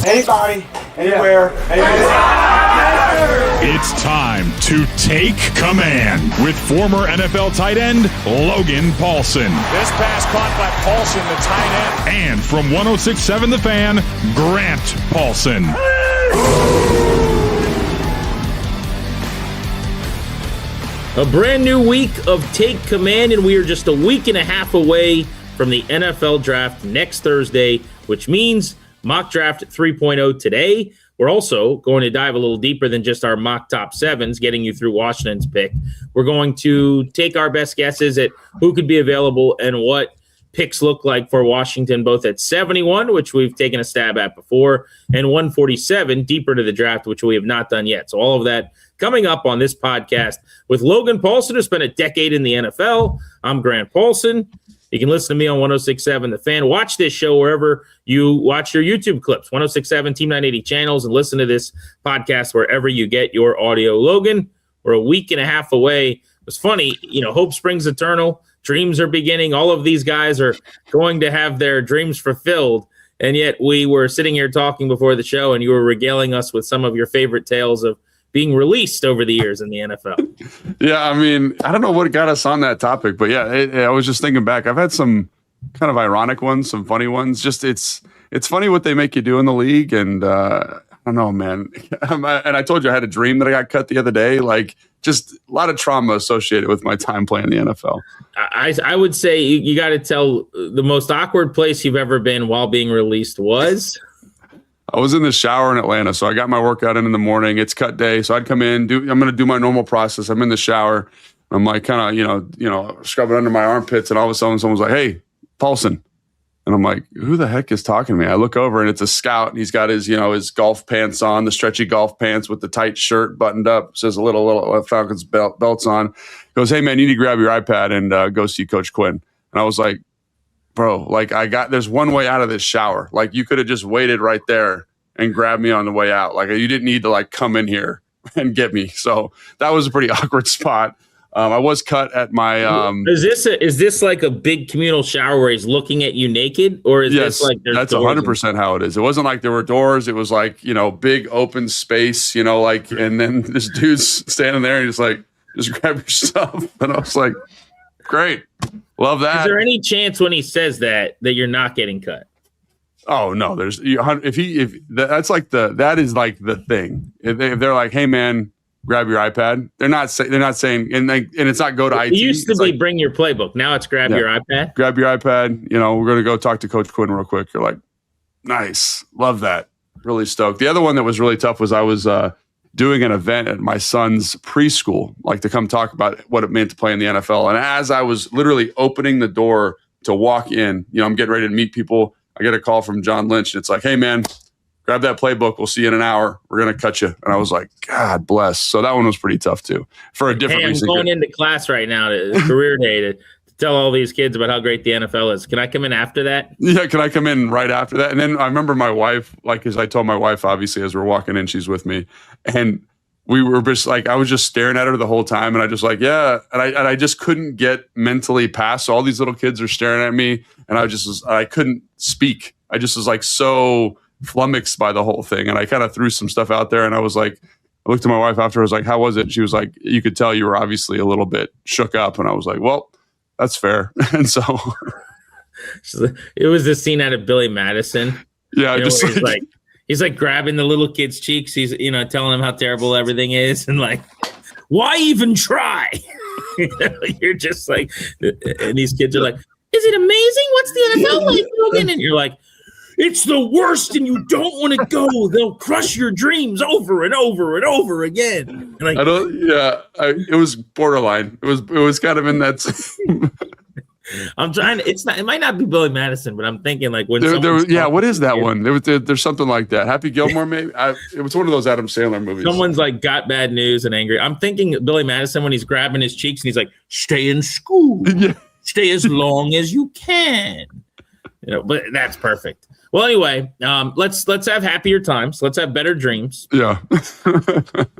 Anybody, anywhere, It's time to take command with former NFL tight end Logan Paulsen. This pass caught by Paulsen, the tight end. And from 106.7 The Fan, Grant Paulsen. A brand new week of Take Command, and we are just a week and a half away from the NFL draft next Thursday, which means Mock Draft 3.0 today. We're also going to dive a little deeper than just our mock top sevens, getting you through Washington's pick. We're going to take our best guesses at who could be available and what picks look like for Washington, both at 71, which we've taken a stab at before, and 147, deeper to the draft, which we have not done yet. So all of that coming up on this podcast with Logan Paulsen, who spent a decade in the NFL. I'm Grant Paulsen. You can listen to me on 106.7 The Fan. Watch this show wherever you watch your YouTube clips, 106.7 Team 980 channels, and listen to this podcast wherever you get your audio. Logan, we're a week and a half away. It was funny, hope springs eternal. Dreams are beginning. All of these guys are going to have their dreams fulfilled. And yet we were sitting here talking before the show, and you were regaling us with some of your favorite tales of being released over the years in the NFL. Yeah, I mean, I don't know what got us on that topic, but yeah, I was just thinking back. I've had some kind of ironic ones, some funny ones. Just it's funny what they make you do in the league, and I don't know, man. And I told you I had a dream that I got cut the other day. Like, just a lot of trauma associated with my time playing the NFL. I would say you got to tell the most awkward place you've ever been while being released was. I was in the shower in Atlanta, so I got my workout in the morning. It's cut day, so I'd come in. I'm going to do my normal process. I'm in the shower. I'm like kind of, scrubbing under my armpits, and all of a sudden someone's like, "Hey, Paulsen," and I'm like, "Who the heck is talking to me?" I look over, and it's a scout, and he's got his, his golf pants on, the stretchy golf pants with the tight shirt buttoned up. Says a little Falcons belts on. He goes, "Hey man, you need to grab your iPad and go see Coach Quinn." And I was like, bro, like there's one way out of this shower. Like you could have just waited right there and grabbed me on the way out. Like you didn't need to come in here and get me. So that was a pretty awkward spot. I was cut at my. Is this like a big communal shower where he's looking at you naked, or is this like that's 100% how it is. It wasn't like there were doors. It was like big open space. And then this dude's standing there and he's like, "Just grab your stuff." And I was like, "Great. Love that." Is there any chance when he says that you're not getting cut? Oh no, that is like the thing. If they're like, "Hey man, grab your iPad," they're not saying, and it's not go to IT. It used to be bring your playbook. Now it's grab your iPad. Grab your iPad. We're gonna go talk to Coach Quinn real quick. You're like, nice, love that, really stoked. The other one that was really tough was I was doing an event at my son's preschool, like to come talk about what it meant to play in the NFL. And as I was literally opening the door to walk in, I'm getting ready to meet people. I get a call from John Lynch, and it's like, "Hey man, grab that playbook. We'll see you in an hour. We're going to cut you." And I was like, God bless. So that one was pretty tough too, for a different reason. I'm going into class right now, to career day, to tell all these kids about how great the NFL is. Can I come in after that? Yeah, can I come in right after that? And then I remember my wife, as I told my wife, obviously, as we're walking in, she's with me. And we were just I was just staring at her the whole time. And I just yeah. And I just couldn't get mentally past. So all these little kids are staring at me. And I couldn't speak. I just was so flummoxed by the whole thing. And I kind of threw some stuff out there. And I was like, I looked at my wife after. I was like, "How was it?" She was like, "You could tell you were obviously a little bit shook up." And I was like, "Well, that's fair." And so it was this scene out of Billy Madison. Yeah, just he's grabbing the little kid's cheeks. He's telling them how terrible everything is, and why even try? You're just like, and these kids are like, "Is it amazing? What's the NFL like, Logan?" And you're like, "It's the worst, and you don't want to go. They'll crush your dreams over and over and over again." And it was borderline. It was kind of in that. I'm trying to. It might not be Billy Madison, but I'm thinking when what is that one? There's something like that. Happy Gilmore, maybe. It was one of those Adam Sandler movies. Someone's got bad news and angry. I'm thinking Billy Madison when he's grabbing his cheeks and he's like, "Stay in school, stay as long as you can." But that's perfect. Well, anyway, let's have happier times. Let's have better dreams. Yeah.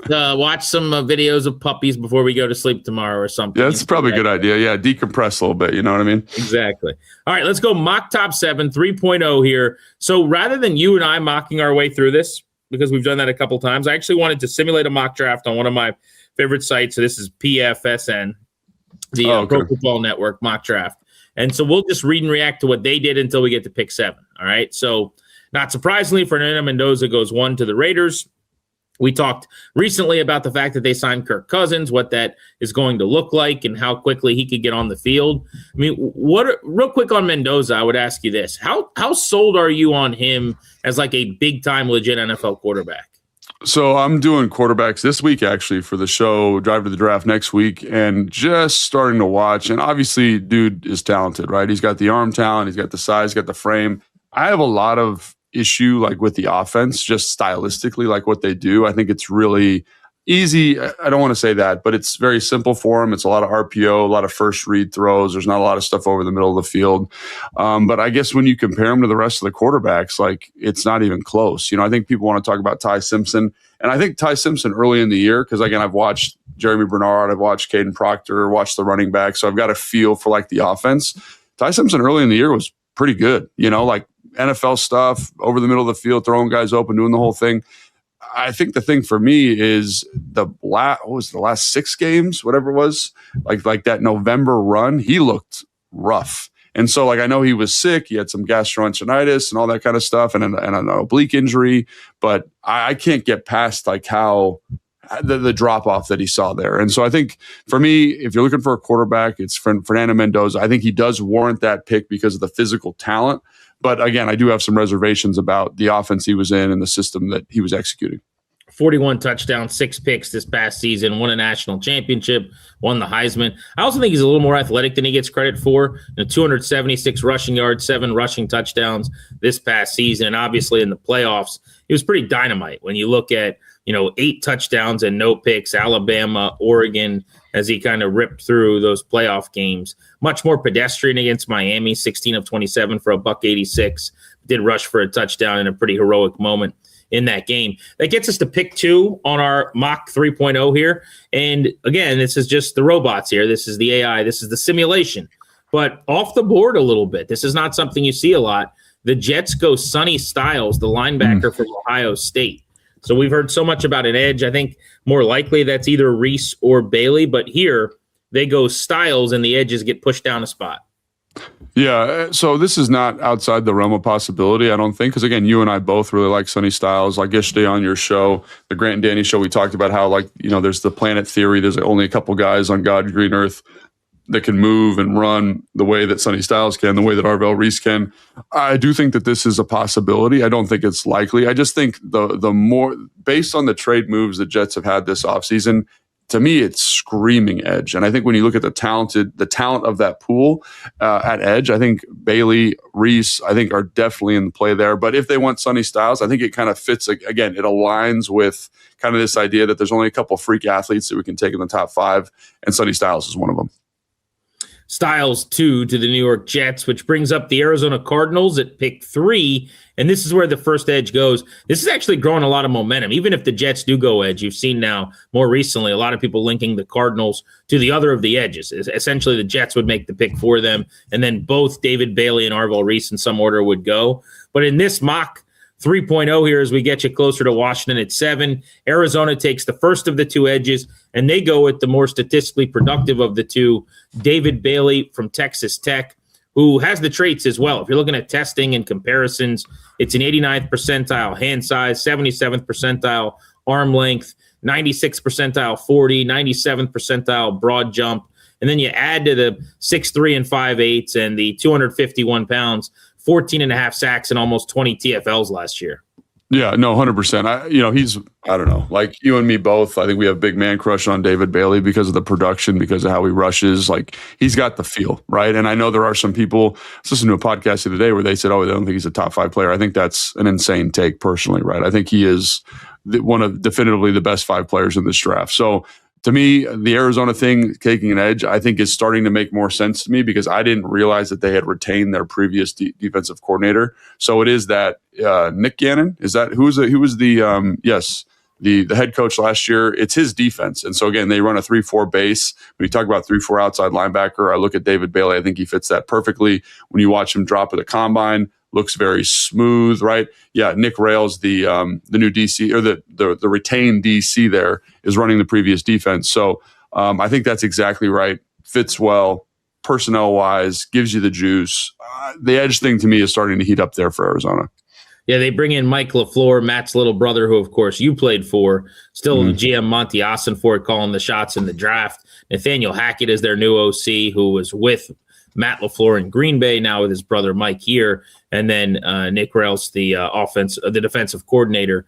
Watch some videos of puppies before we go to sleep tomorrow or something. Yeah, that's probably a good idea. Yeah, decompress a little bit. You know what I mean? Exactly. All right, let's go mock top 7, 3.0 here. So rather than you and I mocking our way through this, because we've done that a couple times, I actually wanted to simulate a mock draft on one of my favorite sites. So this is PFSN, the Pro Football Network mock draft. And so we'll just read and react to what they did until we get to pick 7. All right. So not surprisingly, Fernando Mendoza goes 1 to the Raiders. We talked recently about the fact that they signed Kirk Cousins, what that is going to look like and how quickly he could get on the field. I mean, real quick on Mendoza, I would ask you this. How sold are you on him as like a big time legit NFL quarterback? So I'm doing quarterbacks this week, actually, for the show Drive to the Draft next week, and just starting to watch. And obviously, dude is talented, right? He's got the arm talent. He's got the size, got the frame. I have a lot of issue like with the offense, just stylistically, like what they do. I think it's really easy. I don't want to say that, but it's very simple for him. It's a lot of RPO, a lot of first read throws. There's not a lot of stuff over the middle of the field. But I guess when you compare him to the rest of the quarterbacks, like it's not even close. You know, I think people want to talk about Ty Simpson. And I think Ty Simpson early in the year, because again, I've watched Jeremy Bernard, I've watched Caden Proctor, watched the running back. So I've got a feel for like the offense. Ty Simpson early in the year was pretty good, you know, like NFL stuff over the middle of the field, throwing guys open, doing the whole thing. I think the thing for me is the last 6 games, whatever it was, like that November run, he looked rough. And so, like, I know he was sick. He had some gastroenteritis and all that kind of stuff and an oblique injury. But I can't get past, like, how the drop-off that he saw there. And so I think, for me, if you're looking for a quarterback, it's Fernando Mendoza. I think he does warrant that pick because of the physical talent. But, again, I do have some reservations about the offense he was in and the system that he was executing. 41 touchdowns, 6 picks this past season, won a national championship, won the Heisman. I also think he's a little more athletic than he gets credit for. 276 rushing yards, 7 rushing touchdowns this past season. And obviously in the playoffs, he was pretty dynamite. When you look at, 8 touchdowns and no picks, Alabama, Oregon, as he kind of ripped through those playoff games. Much more pedestrian against Miami, 16 of 27 for $186. Did rush for a touchdown in a pretty heroic moment in that game. That gets us to pick 2 on our mock 3.0 here. And again, this is just the robots here. This is the AI. This is the simulation. But off the board a little bit. This is not something you see a lot. The Jets go Sonny Styles, the linebacker from Ohio State. So we've heard so much about an edge. I think more likely that's either Reese or Bailey. But here they go Styles and the edges get pushed down a spot. Yeah, so this is not outside the realm of possibility, I don't think, because, again, you and I both really like Sonny Styles. Like yesterday on your show, the Grant and Danny show, we talked about how, like, there's the planet theory. There's only a couple guys on God's green earth that can move and run the way that Sonny Styles can, the way that Arvell Reese can. I do think that this is a possibility. I don't think it's likely. I just think the more, based on the trade moves the Jets have had this offseason, to me, it's screaming edge. And I think when you look at the talent of that pool at edge, I think Bailey, Reese, I think are definitely in the play there. But if they want Sonny Styles, I think it kind of fits, again, it aligns with kind of this idea that there's only a couple freak athletes that we can take in the top 5, and Sonny Styles is one of them. Styles 2 to the New York Jets, which brings up the Arizona Cardinals at pick 3. And this is where the first edge goes. This is actually growing a lot of momentum. Even if the Jets do go edge, you've seen now more recently a lot of people linking the Cardinals to the other of the edges. Essentially, the Jets would make the pick for them, and then both David Bailey and Arvell Reese in some order would go. But in this mock 3.0 here, as we get you closer to Washington at 7, Arizona takes the first of the 2 edges, and they go with the more statistically productive of the 2, David Bailey from Texas Tech, who has the traits as well. If you're looking at testing and comparisons, it's an 89th percentile hand size, 77th percentile arm length, 96th percentile 40, 97th percentile broad jump. And then you add to the 6'3" and 5'8" and the 251 pounds, 14 and a half sacks and almost 20 TFLs last year. Yeah, no, 100%. He's, I don't know, like you and me both. I think we have a big man crush on David Bailey because of the production, because of how he rushes. Like, he's got the feel, right? And I know there are some people, I was listening to a podcast the other day where they said, oh, they don't think he's a top 5 player. I think that's an insane take personally, right? I think he is definitively the best 5 players in this draft. So to me, the Arizona thing taking an edge, I think, is starting to make more sense to me because I didn't realize that they had retained their previous defensive coordinator. So it is that Nick Gannon. Is that who was the head coach last year? It's his defense. And so again, they run a 3-4 base. When you talk about 3-4 outside linebacker, I look at David Bailey. I think he fits that perfectly. When you watch him drop at the combine, looks very smooth, right? Yeah, Nick Rails, the new DC or the retained DC there is running the previous defense. So I think that's exactly right. Fits well, personnel wise, gives you the juice. The edge thing to me is starting to heat up there for Arizona. Yeah, they bring in Mike LaFleur, Matt's little brother, who of course you played for. Still GM Monty Ossenfort calling the shots in the draft. Nathaniel Hackett is their new OC, who was with Matt LaFleur in Green Bay, now with his brother Mike here. And then Nick Rails, the defensive coordinator,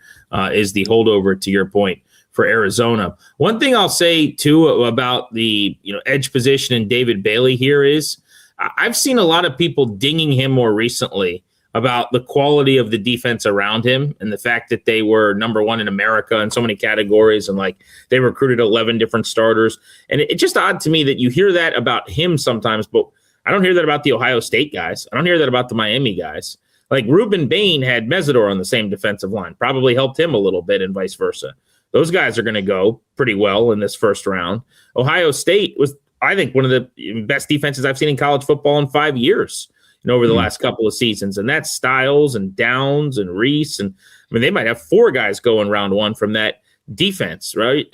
is the holdover, to your point, for Arizona. One thing I'll say too about the edge position in David Bailey here is I've seen a lot of people dinging him more recently about the quality of the defense around him and the fact that they were number one in America in so many categories and like they recruited 11 different starters. And it's just odd to me that you hear that about him sometimes, but I don't hear that about the Ohio State guys. I don't hear that about the Miami guys. Like Reuben Bain had Mesidor on the same defensive line, probably helped him a little bit and vice versa. Those guys are going to go pretty well in this first round. Ohio State was, I think, one of the best defenses I've seen in college football in 5 years over the last couple of seasons. And that's Styles and Downs and Reese. And I mean, they might have 4 guys going round one from that defense, right?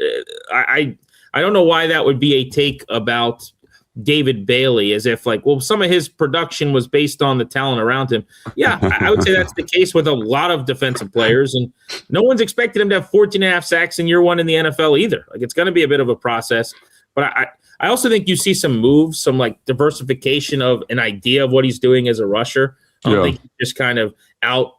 I don't know why that would be a take about David Bailey, as if like, well, some of his production was based on the talent around him. Yeah, I would say that's the case with a lot of defensive players, and no one's expected him to have 14.5 sacks in year one in the NFL either. Like, it's going to be a bit of a process, but I also think you see some moves, some like diversification of an idea of what he's doing as a rusher. I don't think he's just kind of out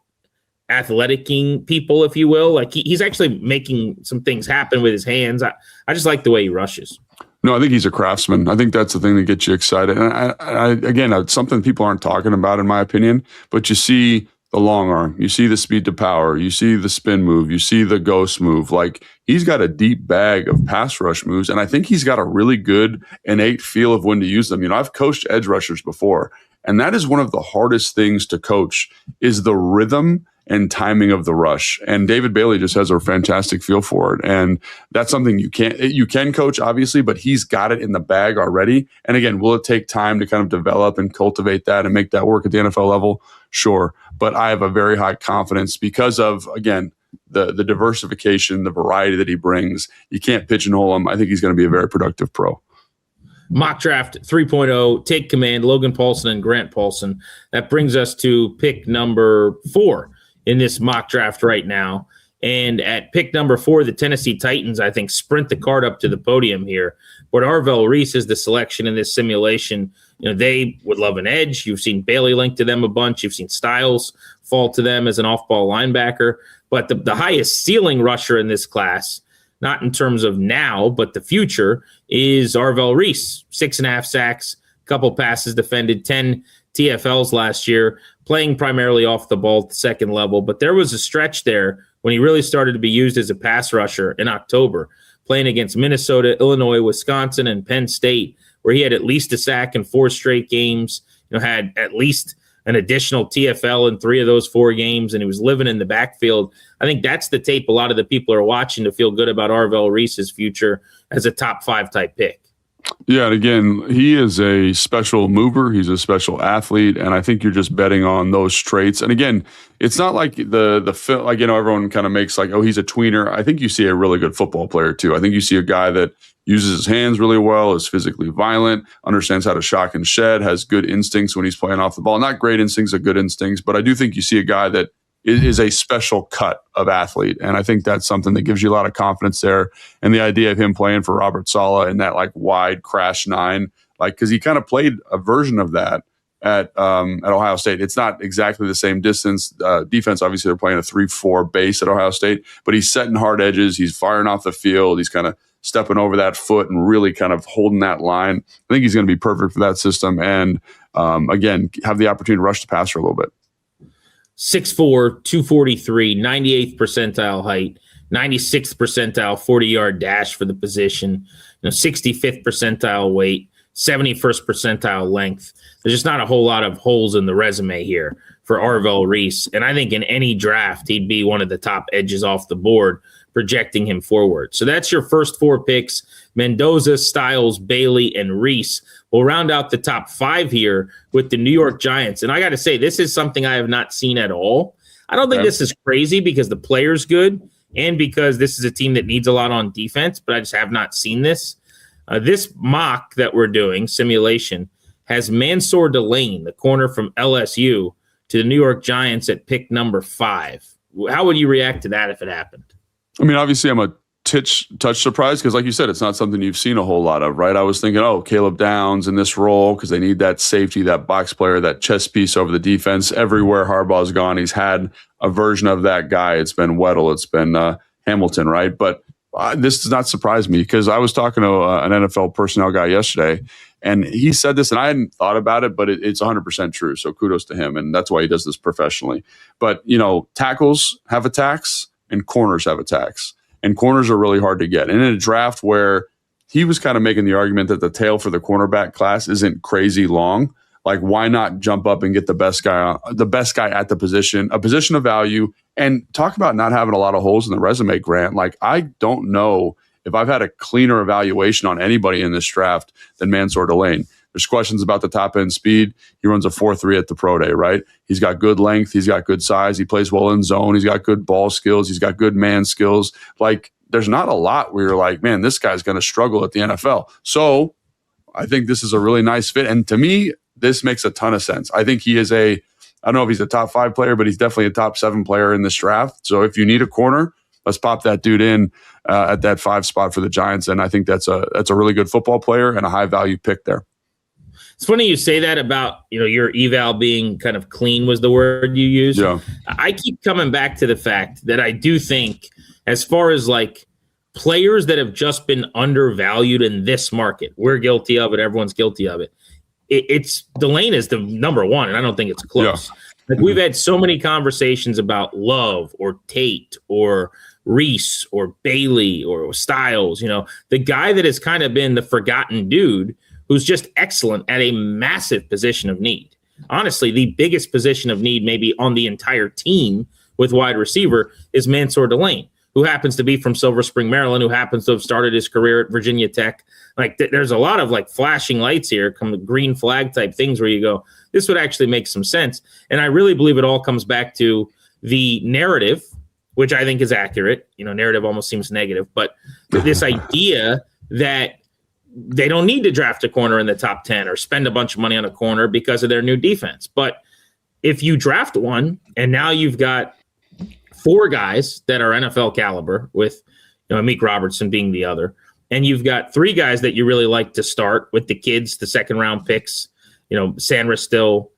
athleticing people, if you will. Like he's actually making some things happen with his hands. I just like the way he rushes. No, I think he's a craftsman. I think that's the thing that gets you excited. And again, it's something people aren't talking about, in my opinion, but you see the long arm, you see the speed to power, you see the spin move, you see the ghost move. Like, he's got a deep bag of pass rush moves, and I think he's got a really good innate feel of when to use them. I've coached edge rushers before, and that is one of the hardest things to coach is the rhythm and timing of the rush. And David Bailey just has a fantastic feel for it. And that's something you can coach, obviously, but he's got it in the bag already. And again, will it take time to kind of develop and cultivate that and make that work at the NFL level? Sure. But I have a very high confidence because of, again, the diversification, the variety that he brings. You can't pigeonhole him. I think he's going to be a very productive pro. Mock Draft 3.0, Take Command, Logan Paulsen and Grant Paulsen. That brings us to pick number 4 in this mock draft right now. And at pick number 4, the Tennessee Titans, I think, sprint the card up to the podium here. But Arvell Reese is the selection in this simulation. They would love an edge. You've seen Bailey link to them a bunch. You've seen Styles fall to them as an off-ball linebacker. But the highest ceiling rusher in this class, not in terms of now, but the future, is Arvell Reese. 6.5 sacks, couple passes defended, 10 TFLs last year, playing primarily off the ball at the second level. But there was a stretch there when he really started to be used as a pass rusher in October, playing against Minnesota, Illinois, Wisconsin, and Penn State, where he had at least a sack in 4 straight games, had at least an additional TFL in 3 of those 4 games, and he was living in the backfield. I think that's the tape a lot of the people are watching to feel good about Arvell Reese's future as a top 5 type pick. Yeah, and again, he is a special mover. He's a special athlete, and I think you're just betting on those traits. And again, it's not like the film, like, everyone kind of makes like, oh, he's a tweener. I think you see a really good football player too. I think you see a guy that uses his hands really well, is physically violent, understands how to shock and shed, has good instincts when he's playing off the ball. Not great instincts, but good instincts. But I do think you see a guy that is a special cut of athlete. And I think that's something that gives you a lot of confidence there. And the idea of him playing for Robert Saleh in that like wide crash 9, like, because he kind of played a version of that at Ohio State. It's not exactly the same distance. Defense, obviously, they're playing a 3-4 base at Ohio State, but he's setting hard edges. He's firing off the field. He's kind of stepping over that foot and really kind of holding that line. I think he's going to be perfect for that system. And again, have the opportunity to rush the passer a little bit. 6'4", 243, 98th percentile height, 96th percentile 40-yard dash for the position, 65th percentile weight, 71st percentile length. There's just not a whole lot of holes in the resume here for Arvell Reese. And I think in any draft, he'd be one of the top edges off the board, projecting him forward. So that's your first 4 picks: Mendoza, Styles, Bailey, and Reese. We'll round out the top 5 here with the New York Giants. And I got to say, this is something I have not seen at all. I don't think this is crazy because the player's good and because this is a team that needs a lot on defense, but I just have not seen this. This mock that we're doing, simulation, has Mansour Delane, the corner from LSU, to the New York Giants at pick number 5. How would you react to that if it happened? I mean, obviously, I'm a touch surprised because, like you said, it's not something you've seen a whole lot of, right? I was thinking, Caleb Downs in this role because they need that safety, that box player, that chess piece over the defense. Everywhere Harbaugh's gone, he's had a version of that guy. It's been Weddle, it's been Hamilton, right? But this does not surprise me because I was talking to an NFL personnel guy yesterday, and he said this, and I hadn't thought about it, but it's 100% true. So kudos to him, and that's why he does this professionally. But, tackles have a tax and corners have a tax. And corners are really hard to get. And in a draft where he was kind of making the argument that the tail for the cornerback class isn't crazy long, like why not jump up and get the best guy at the position, a position of value, and talk about not having a lot of holes in the resume, Grant. Like I don't know if I've had a cleaner evaluation on anybody in this draft than Mansour Delane. There's questions about the top end speed. He runs a 4.3 at the pro day, right? He's got good length. He's got good size. He plays well in zone. He's got good ball skills. He's got good man skills. Like there's not a lot where you're like, man, this guy's going to struggle at the NFL. So I think this is a really nice fit. And to me, this makes a ton of sense. I think he is I don't know if he's a top 5 player, but he's definitely a top 7 player in this draft. So if you need a corner, let's pop that dude in at that 5 spot for the Giants. And I think that's a really good football player and a high value pick there. It's funny you say that about, your eval being kind of clean was the word you used. Yeah. I keep coming back to the fact that I do think as far as like players that have just been undervalued in this market, we're guilty of it. Everyone's guilty of it. It's Delane is the number 1, and I don't think it's close. Yeah. Like we've had so many conversations about Love or Tate or Reese or Bailey or Styles, the guy that has kind of been the forgotten dude who's just excellent at a massive position of need. Honestly, the biggest position of need maybe on the entire team with wide receiver is Mansour Delane, who happens to be from Silver Spring, Maryland, who happens to have started his career at Virginia Tech. Like there's a lot of like flashing lights here, come green flag type things where you go, this would actually make some sense. And I really believe it all comes back to the narrative, which I think is accurate. Narrative almost seems negative, but this idea that they don't need to draft a corner in the top 10 or spend a bunch of money on a corner because of their new defense. But if you draft one and now you've got 4 guys that are NFL caliber with Amik Robertson being the other, and you've got 3 guys that you really like to start with the kids, the second round picks, Sandra Still,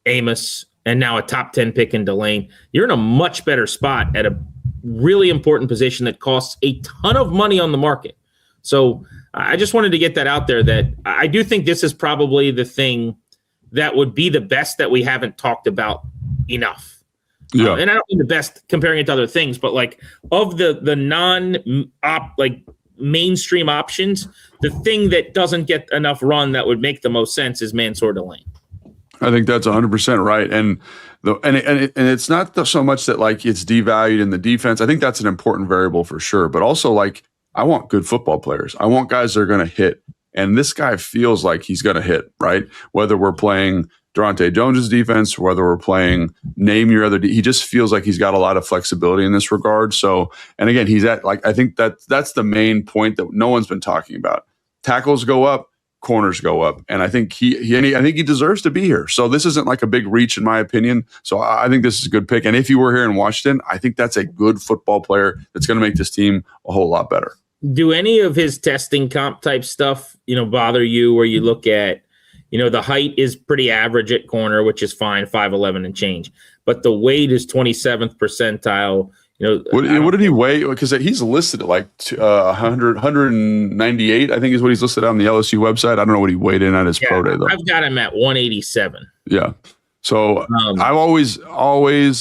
Amos, and now a top 10 pick in Delane, you're in a much better spot at a really important position that costs a ton of money on the market. So I just wanted to get that out there that I do think this is probably the thing that would be the best that we haven't talked about enough. Yeah. And I don't mean the best comparing it to other things, but like of the mainstream options, the thing that doesn't get enough run that would make the most sense is Mansour Delane. I think that's 100% right. And it's not so much that like it's devalued in the defense. I think that's an important variable for sure. But also like I want good football players. I want guys that are going to hit. And this guy feels like he's going to hit, right? Whether we're playing Durante Jones's defense, whether we're playing name your other, he just feels like he's got a lot of flexibility in this regard. So, and again, he's at like, I think that's the main point that no one's been talking about. Tackles go up, corners go up. And I think I think he deserves to be here. So this isn't like a big reach in my opinion. So I think this is a good pick. And if you were here in Washington, I think that's a good football player that's going to make this team a whole lot better. Do any of his testing comp type stuff, bother you where you look at, the height is pretty average at corner, which is fine, 5'11" and change, but the weight is 27th percentile. What did he weigh? Because he's listed at like 198, I think is what he's listed on the LSU website. I don't know what he weighed in at his pro day though. I've got him at 187. Yeah. So I'm always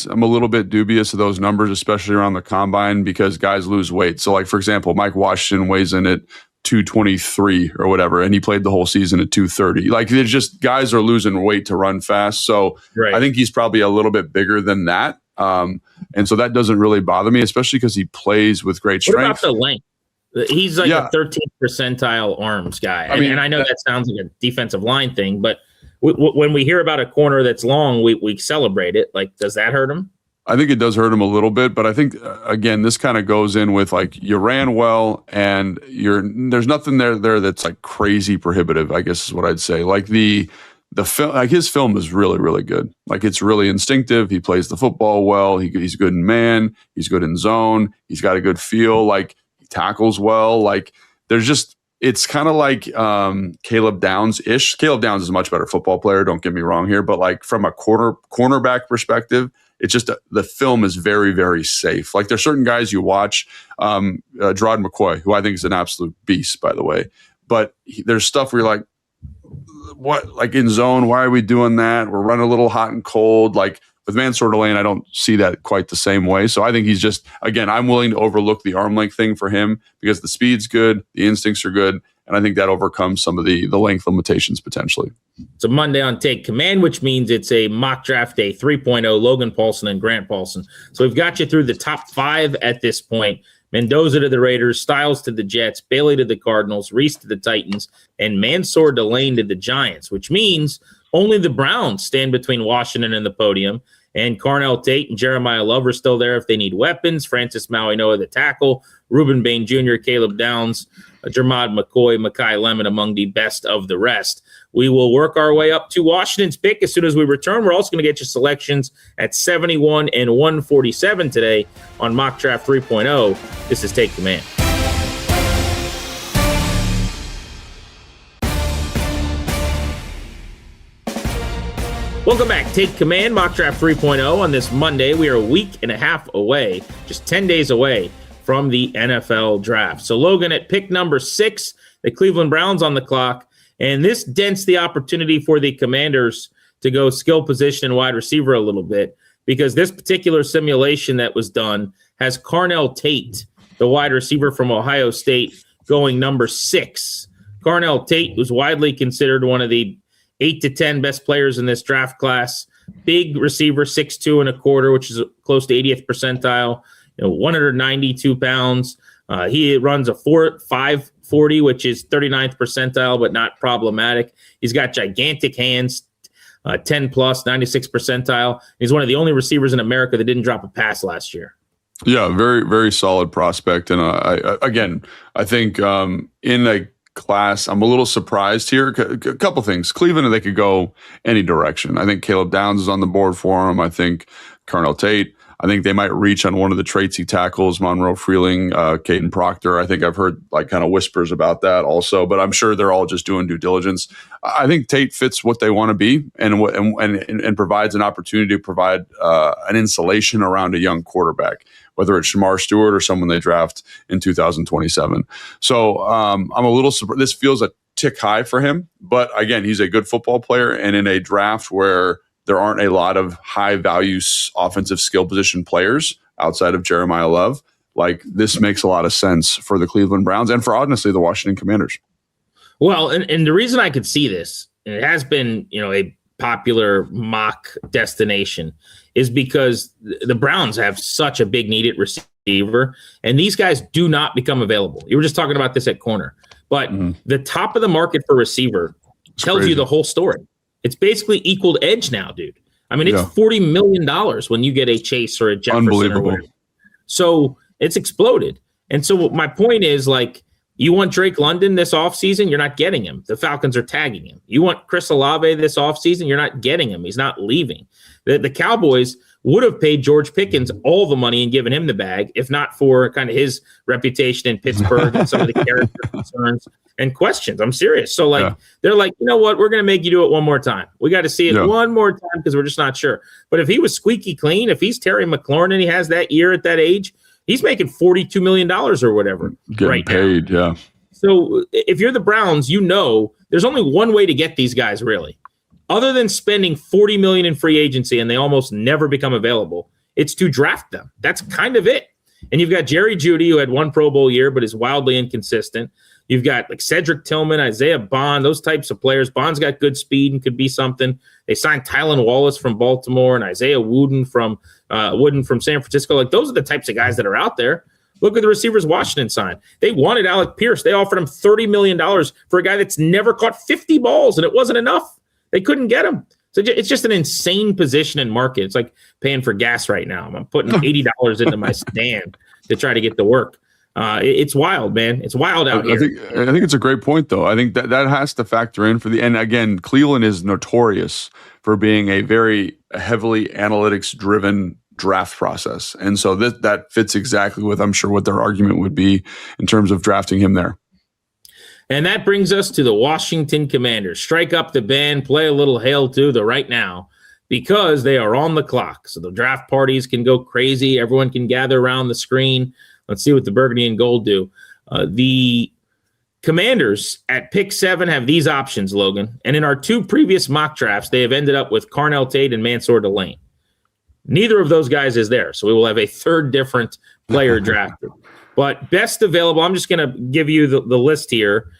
I'm a little bit dubious of those numbers, especially around the combine, because guys lose weight. So like, for example, Mike Washington weighs in at 223 or whatever, and he played the whole season at 230. Like, there's just guys are losing weight to run fast. So I think he's probably a little bit bigger than that. And so that doesn't really bother me, especially because he plays with great strength. What about the length? He's like a 13th percentile arms guy. And I know that sounds like a defensive line thing, but when we hear about a corner that's long, we celebrate it. Like, does that hurt him? I think it does hurt him a little bit, but I think, again, this kind of goes in with, like, you ran well and there's nothing there that's like crazy prohibitive, I guess is what I'd say. Like the film, like his film is really, really good. Like, it's really instinctive. He plays the football well. He's good in man. He's good in zone. He's got a good feel. Like, he tackles well. Like, there's just, it's kind of like Caleb Downs-ish. Caleb Downs is a much better football player, don't get me wrong here, but like from a cornerback perspective, it's just the film is very, very safe. Like, there's certain guys you watch, Gerard McCoy, who I think is an absolute beast, by the way, but there's stuff where you're like, what? Like, in zone, why are we doing that? We're running a little hot and cold. Like, with Mansour Delane, I don't see that quite the same way. So I think he's just, again, I'm willing to overlook the arm length thing for him because the speed's good, the instincts are good, and I think that overcomes some of the length limitations potentially. It's a Monday on Take Command, which means it's a mock draft day 3.0, Logan Paulsen and Grant Paulsen. So we've got you through the top 5 at this point. Mendoza to the Raiders, Styles to the Jets, Bailey to the Cardinals, Reese to the Titans, and Mansour Delane to the Giants, which means only the Browns stand between Washington and the podium. And Carnell Tate and Jeremiah Love are still there if they need weapons. Francis Maui-Noah, the tackle. Ruben Bain Jr., Caleb Downs, Jermod McCoy, Mekhi Lemon among the best of the rest. We will work our way up to Washington's pick as soon as we return. We're also going to get you selections at 71 and 147 today on Mock Draft 3.0. This is Take Command. Welcome back. Take Command, Mock Draft 3.0 on this Monday. We are a week and a half away, just 10 days away from the NFL Draft. So Logan, at pick number 6, the Cleveland Browns on the clock, and this dents the opportunity for the Commanders to go skill position and wide receiver a little bit, because this particular simulation that was done has Carnell Tate, the wide receiver from Ohio State, going number 6. Carnell Tate was widely considered one of the 8 to 10 best players in this draft class. Big receiver, 6'2 and a quarter, which is close to 80th percentile. 192 pounds. He runs a 5.40, which is 39th percentile, but not problematic. He's got gigantic hands, 10 plus, 96th percentile. He's one of the only receivers in America that didn't drop a pass last year. Yeah, very, very solid prospect. And I think in a class, I'm a little surprised here. A couple things. Cleveland, they could go any direction. I think Caleb Downs is on the board for him. I think Carnell Tate. I think they might reach on one of the traits he tackles, Monroe Freeling, Caden Proctor. I think I've heard like kind of whispers about that also, but I'm sure they're all just doing due diligence. I think Tate fits what they want to be and provides an opportunity to provide an insulation around a young quarterback, whether it's Shamar Stewart or someone they draft in 2027. So I'm a little surprised. This feels a tick high for him, but again, he's a good football player, and in a draft where there aren't a lot of high-value offensive skill position players outside of Jeremiah Love, like, this makes a lot of sense for the Cleveland Browns and for, honestly, the Washington Commanders. Well, and the reason I could see this, and it has been, a popular mock destination, is because the Browns have such a big need at receiver, and these guys do not become available. You were just talking about this at corner, but the top of the market for receiver tells you the whole story. It's basically equaled edge now, dude. I mean, it's $40 million when you get a Chase or a Jefferson. Unbelievable. So it's exploded. And so my point is, like, you want Drake London this offseason, you're not getting him. The Falcons are tagging him. You want Chris Olave this offseason, you're not getting him. He's not leaving. The Cowboys would have paid George Pickens all the money and given him the bag, if not for kind of his reputation in Pittsburgh and some of the character concerns and questions. I'm serious. So, they're like, you know what? We're going to make you do it one more time. We got to see it one more time because we're just not sure. But if he was squeaky clean, if he's Terry McLaurin and he has that year at that age, he's making $42 million or whatever. Getting paid, So if you're the Browns, there's only one way to get these guys, really. Other than spending $40 million in free agency and they almost never become available, it's to draft them. That's kind of it. And you've got Jerry Jeudy, who had one Pro Bowl year but is wildly inconsistent. You've got like Cedric Tillman, Isaiah Bond, those types of players. Bond's got good speed and could be something. They signed Tylan Wallace from Baltimore and Isaiah Wooden from San Francisco. Like, those are the types of guys that are out there. Look at the receivers Washington signed. They wanted Alec Pierce. They offered him $30 million for a guy that's never caught 50 balls, and it wasn't enough. They couldn't get him. So it's just an insane position and market. It's like paying for gas right now. I'm putting $80 into my stand to try to get to work. It's wild, man. It's wild out here. I think it's a great point, though. I think that has to factor in for and again, Cleveland is notorious for being a very heavily analytics-driven draft process. And so that fits exactly with, I'm sure, what their argument would be in terms of drafting him there. And that brings us to the Washington Commanders. Strike up the band, play a little Hail to the right now, because they are on the clock. So the draft parties can go crazy. Everyone can gather around the screen. Let's see what the burgundy and gold do. The Commanders at pick 7 have these options, Logan. And in our 2 previous mock drafts, they have ended up with Carnell Tate and Mansour Delane. Neither of those guys is there. So we will have a third different player drafted. But best available, I'm just going to give you the list here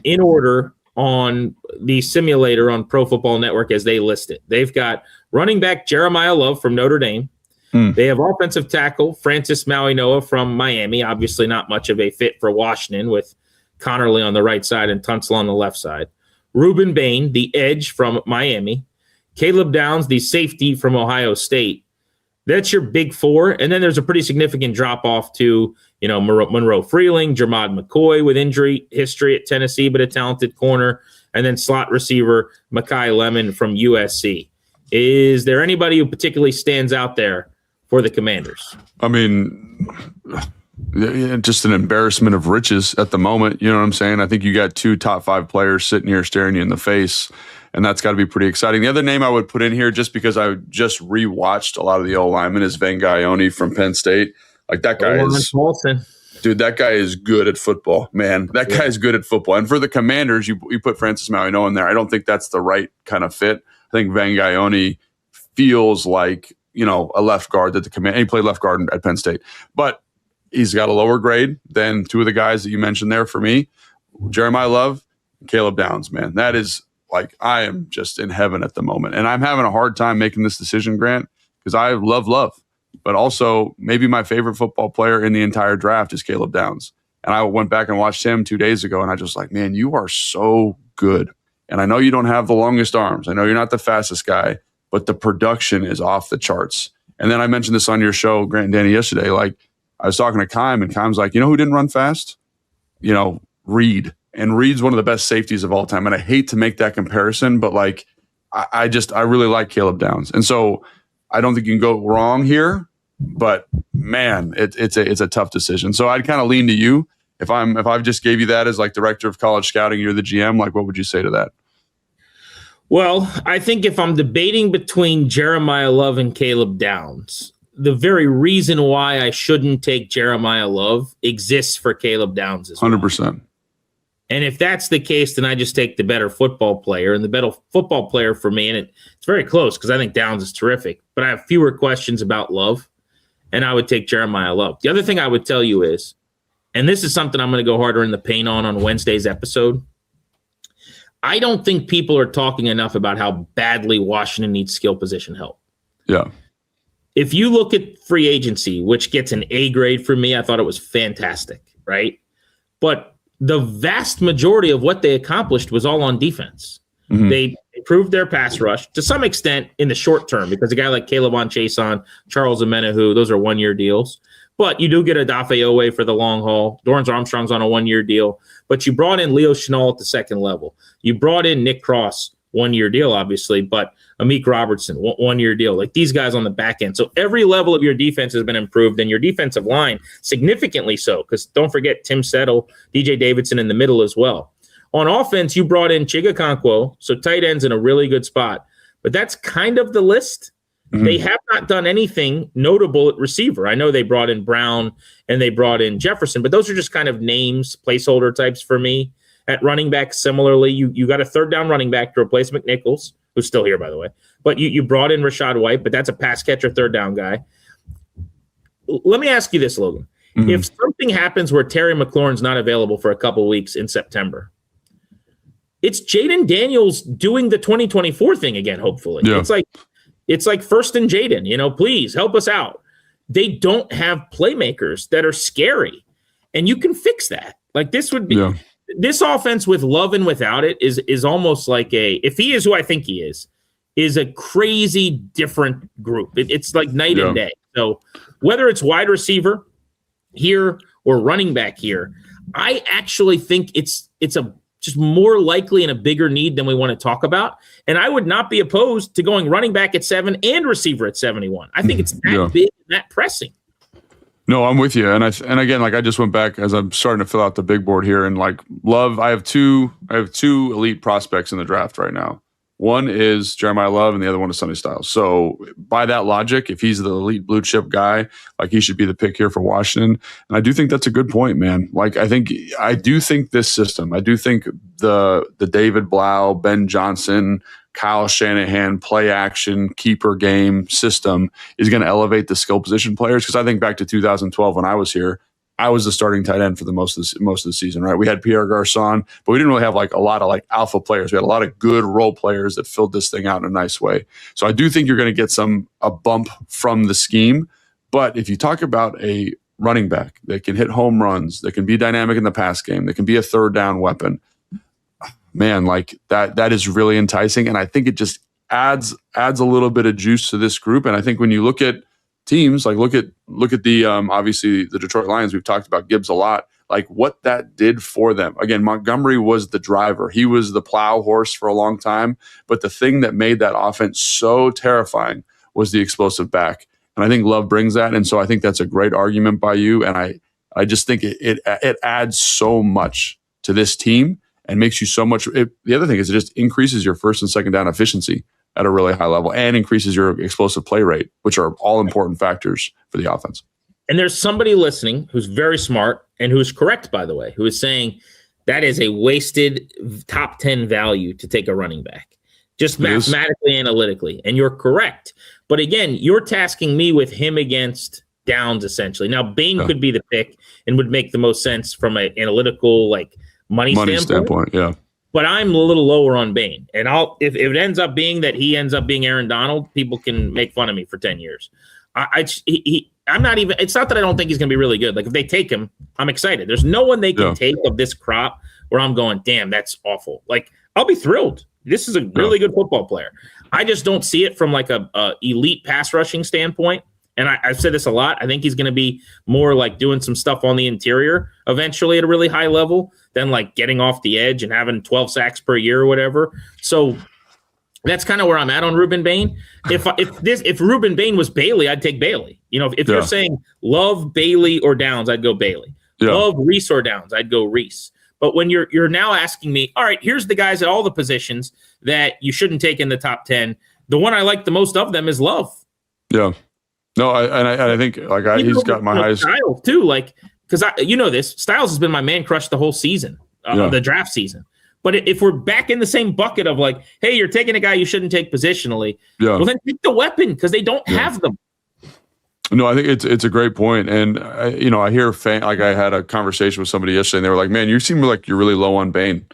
in order on the simulator on Pro Football Network as they list it. They've got running back Jeremiyah Love from Notre Dame. They have offensive tackle Francis Maui-Noa from Miami. Obviously not much of a fit for Washington with Connerly on the right side and Tunsil on the left side. Reuben Bain, the edge from Miami. Caleb Downs, the safety from Ohio State. That's your big 4. And then there's a pretty significant drop-off to, Monroe Freeling, Jermod McCoy with injury history at Tennessee, but a talented corner. And then slot receiver Mekhi Lemon from USC. Is there anybody who particularly stands out there for the Commanders? I mean, just an embarrassment of riches at the moment. You know what I'm saying? I think you got 2 top 5 players sitting here staring you in the face, and that's got to be pretty exciting. The other name I would put in here, just because I just rewatched a lot of the old linemen, is Vangaioni from Penn State. Like, that guy is Paulsen. Dude, that guy is good at football, man. That guy is good at football. And for the Commanders, you put Francis Maui-Noa in there. I don't think that's the right kind of fit. I think Vangaioni feels like, a left guard that he played left guard at Penn State. But he's got a lower grade than 2 of the guys that you mentioned there for me. Jeremiyah Love, Caleb Downs, man. That is, like, I am just in heaven at the moment. And I'm having a hard time making this decision, Grant, because I love Love. But also, maybe my favorite football player in the entire draft is Caleb Downs. And I went back and watched him 2 days ago, and I just like, man, you are so good. And I know you don't have the longest arms. I know you're not the fastest guy, but the production is off the charts. And then I mentioned this on your show, Grant and Danny, yesterday. Like, I was talking to Kime, and Kime's like, who didn't run fast? Reed. And Reed's one of the best safeties of all time. And I hate to make that comparison, but like, I really like Caleb Downs. And so I don't think you can go wrong here, but man, it's a tough decision. So I'd kind of lean to you. If I've just gave you that as like director of college scouting, you're the GM, like, what would you say to that? Well, I think if I'm debating between Jeremiyah Love and Caleb Downs, the very reason why I shouldn't take Jeremiyah Love exists for Caleb Downs as well. 100%. And if that's the case, then I just take the better football player. And the better football player for me, and it's very close because I think Downs is terrific, but I have fewer questions about Love, and I would take Jeremiyah Love. The other thing I would tell you is, and this is something I'm going to go harder in the paint on Wednesday's episode, I don't think people are talking enough about how badly Washington needs skill position help. Yeah. If you look at free agency, which gets an A grade for me, I thought it was fantastic, right? But the vast majority of what they accomplished was all on defense. Mm-hmm. They improved their pass rush to some extent in the short term because a guy like Caleb Chason, Charles Omenihu, those are 1-year deals. But you do get Odafe Owe for the long haul. Dorrance Armstrong's on a 1-year deal. But you brought in Leo Chenal at the second level. You brought in Nick Cross, 1-year deal, obviously, but Amik Robertson, 1-year deal. Like these guys on the back end. So every level of your defense has been improved, and your defensive line significantly so, because don't forget Tim Settle, DJ Davidson in the middle as well. On offense, you brought in Chiga Okonkwo, so tight end's in a really good spot. But that's kind of the list. Mm-hmm. They have not done anything notable at receiver. I know they brought in Brown and they brought in Jefferson, but those are just kind of names, placeholder types for me. at running back similarly. You got a third down running back to replace McNichols, who's still here, by the way. But you brought in Rachaad White, but that's a pass catcher third down guy. Let me ask you this, Logan. Mm-hmm. If something happens where Terry McLaurin's not available for a couple weeks in September, it's Jaden Daniels doing the 2024 thing again, hopefully. Yeah. It's like first and Jaden, please help us out. They don't have playmakers that are scary, and you can fix that. Like this would be this offense with Love and without it is almost like if he is who I think he is a crazy different group. It's like night and day. So whether it's wide receiver here or running back here, I actually think it's just more likely and a bigger need than we want to talk about. And I would not be opposed to going running back at 7 and receiver at 71. I think it's that big and that pressing. No, I'm with you. And again, I just went back as I'm starting to fill out the big board here, and Love, I have two elite prospects in the draft right now. One is Jeremiah Love, and the other one is Sonny Styles. So by that logic, if he's the elite blue chip guy, he should be the pick here for Washington. And I do think that's a good point, man. I do think this system, I do think the David Blau, Ben Johnson, Kyle Shanahan play action keeper game system is going to elevate the skill position players. Because I think back to 2012 when I was here, I was the starting tight end for most of the season, right? We had Pierre Garçon, but we didn't really have a lot of alpha players. We had a lot of good role players that filled this thing out in a nice way. So I do think you're going to get a bump from the scheme. But if you talk about a running back that can hit home runs, that can be dynamic in the pass game, that can be a third down weapon, man, that is really enticing. And I think it just adds a little bit of juice to this group. And I think when you look at teams, look at the obviously the Detroit Lions, we've talked about Gibbs a lot, what that did for them. Again, Montgomery was the driver. He was the plow horse for a long time. But the thing that made that offense so terrifying was the explosive back. And I think Love brings that. And so I think that's a great argument by you. And I just think it adds so much to this team and makes you so much. The other thing is it just increases your first and second down efficiency at a really high level and increases your explosive play rate, which are all important factors for the offense. And there's somebody listening who's very smart and who's correct, by the way, who is saying that is a wasted top 10 value to take a running back, just mathematically, analytically. And you're correct. But again, you're tasking me with him against Downs, essentially. Now, Bain could be the pick and would make the most sense from an analytical, money standpoint. Yeah. But I'm a little lower on Bain. And if it ends up being that he ends up being Aaron Donald, people can make fun of me for 10 years. I'm not even – it's not that I don't think he's going to be really good. If they take him, I'm excited. There's no one they can take of this crop where I'm going, damn, that's awful. I'll be thrilled. This is a really good football player. I just don't see it from a elite pass rushing standpoint. And I've said this a lot. I think he's going to be more doing some stuff on the interior eventually at a really high level than getting off the edge and having 12 sacks per year or whatever. So that's kind of where I'm at on Ruben Bain. If Ruben Bain was Bailey, I'd take Bailey. If you're saying Love, Bailey, or Downs, I'd go Bailey. Yeah. Love, Reese, or Downs, I'd go Reese. But when you're now asking me, all right, here's the guys at all the positions that you shouldn't take in the top 10. The one I like the most of them is Love. Yeah. No, I think he's got my highest Styles too. Because this Styles has been my man crush the whole season, the draft season. But if we're back in the same bucket of hey, you're taking a guy you shouldn't take positionally, well then take the weapon because they don't have them. No, I think it's a great point, and I hear I had a conversation with somebody yesterday, and they were like, "Man, you seem like you're really low on Bain."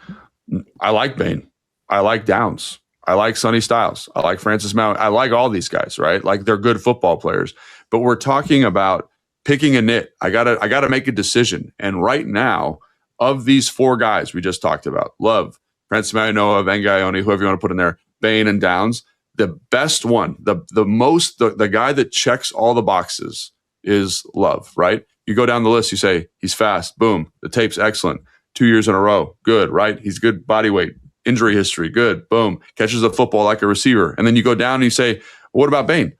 I like Bain. I like Downs. I like Sonny Styles. I like Francis Mount. I like all these guys, right? They're good football players. But we're talking about picking a nit. I gotta make a decision. And right now, of these 4 guys we just talked about, Love, Francis Mount, Noah, Vangaioni, whoever you want to put in there, Bain and Downs, the best one, the guy that checks all the boxes is Love, right? You go down the list, you say, he's fast, boom, the tape's excellent. 2 years in a row, good, right? He's good body weight. Injury history, good, boom, catches a football like a receiver. And then you go down and you say, what about Bain?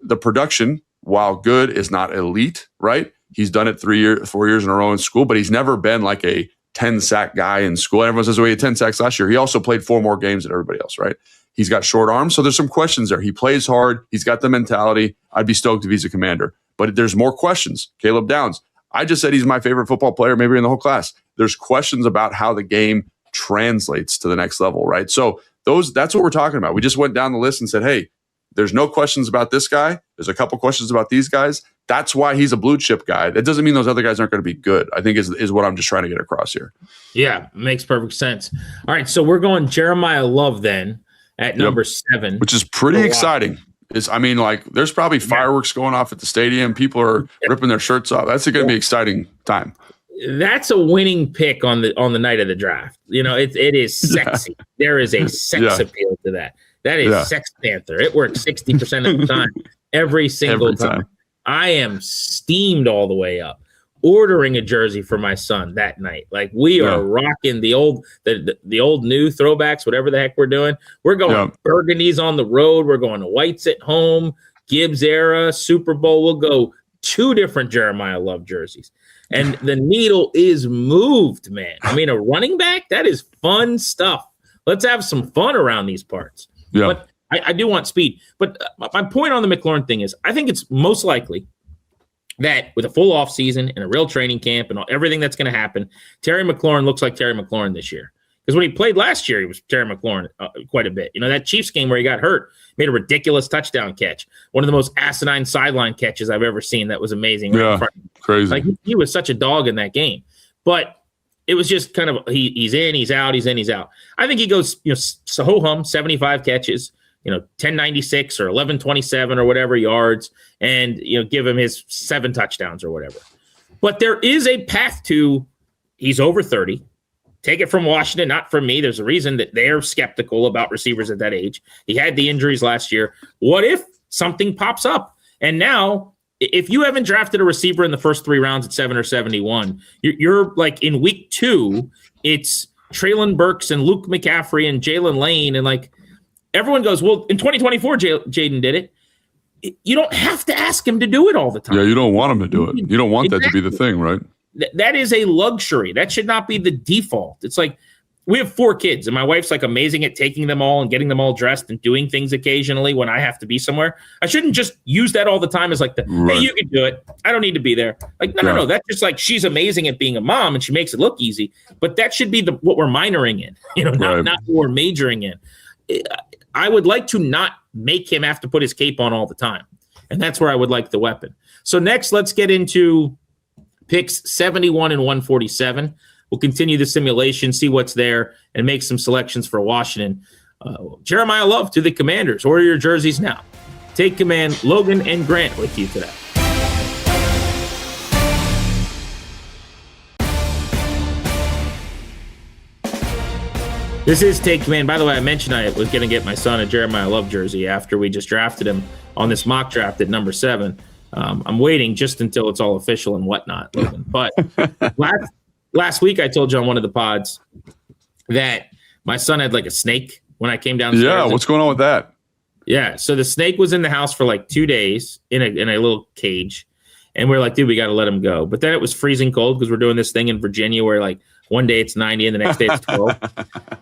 The production, while good, is not elite, right? He's done it 4 years in a row in school, but he's never been a 10-sack guy in school. Everyone says, he had 10 sacks last year. He also played 4 more games than everybody else, right? He's got short arms, so there's some questions there. He plays hard. He's got the mentality. I'd be stoked if he's a Commander. But there's more questions. Caleb Downs, I just said he's my favorite football player, maybe in the whole class. There's questions about how the game translates to the next level, right? So that's what we're talking about. We just went down the list and said, hey, there's no questions about this guy. There's a couple questions about these guys. That's why he's a blue chip guy. That doesn't mean those other guys aren't going to be good, I think is what I'm just trying to get across here. Yeah, makes perfect sense. All right, so we're going Jeremiyah Love then at number 7. Which is pretty exciting. There's probably fireworks going off at the stadium. People are ripping their shirts off. That's going to be an exciting time. That's a winning pick on the night of the draft. It is sexy. There is a sex appeal to that. That is Sex Panther. It works 60% of the time, every single time. I am steamed all the way up, ordering a jersey for my son that night. Like we are rocking the old new throwbacks, whatever the heck we're doing. We're going burgundies on the road. We're going to whites at home, Gibbs era, Super Bowl. We'll go 2 different Jeremiyah Love jerseys. And the needle is moved, man. I mean, a running back, that is fun stuff. Let's have some fun around these parts. Yeah. But I do want speed. But my point on the McLaurin thing is I think it's most likely that with a full offseason and a real training camp and everything that's going to happen, Terry McLaurin looks like Terry McLaurin this year. Because when he played last year, he was Terry McLaurin quite a bit. That Chiefs game where he got hurt, made a ridiculous touchdown catch. One of the most asinine sideline catches I've ever seen. That was amazing. Crazy. Like he was such a dog in that game. But it was just kind of he's in, he's out, he's in, he's out. I think he goes, ho-hum, 75 catches, 1096 or 1127 or whatever yards, and give him his 7 touchdowns or whatever. But there is a path to he's over 30. Take it from Washington, not from me. There's a reason that they're skeptical about receivers at that age. He had the injuries last year. What if something pops up? And now, if you haven't drafted a receiver in the first 3 rounds at 7 or 71, you're like in week 2, it's Treylon Burks and Luke McCaffrey and Jalen Lane. And like everyone goes, well, in 2024, Jaden did it. You don't have to ask him to do it all the time. Yeah, you don't want him to do it. You don't want that to be the thing, right? That is a luxury. That should not be the default. It's like we have 4 kids, and my wife's like amazing at taking them all and getting them all dressed and doing things occasionally when I have to be somewhere. I shouldn't just use that all the time as like hey, you can do it. I don't need to be there. Like, no. That's just like she's amazing at being a mom and she makes it look easy. But that should be what we're minoring in, not what we're majoring in. I would like to not make him have to put his cape on all the time. And that's where I would like the weapon. So next, let's get into picks 71 and 147. We'll continue the simulation, see what's there, and make some selections for Washington. Jeremiyah Love to the Commanders. Order your jerseys now. Take command. Logan and Grant with you today. This is Take Command. By the way, I mentioned I was going to get my son a Jeremiyah Love jersey after we just drafted him on this mock draft at number 7. I'm waiting just until it's all official and whatnot, Logan. But last week I told you on one of the pods that my son had like a snake when I came downstairs. Yeah, what's going on with that? Yeah, so the snake was in the house for like 2 days in a little cage. And we're like, dude, we got to let him go. But then it was freezing cold because we're doing this thing in Virginia where like one day it's 90 and the next day it's 12.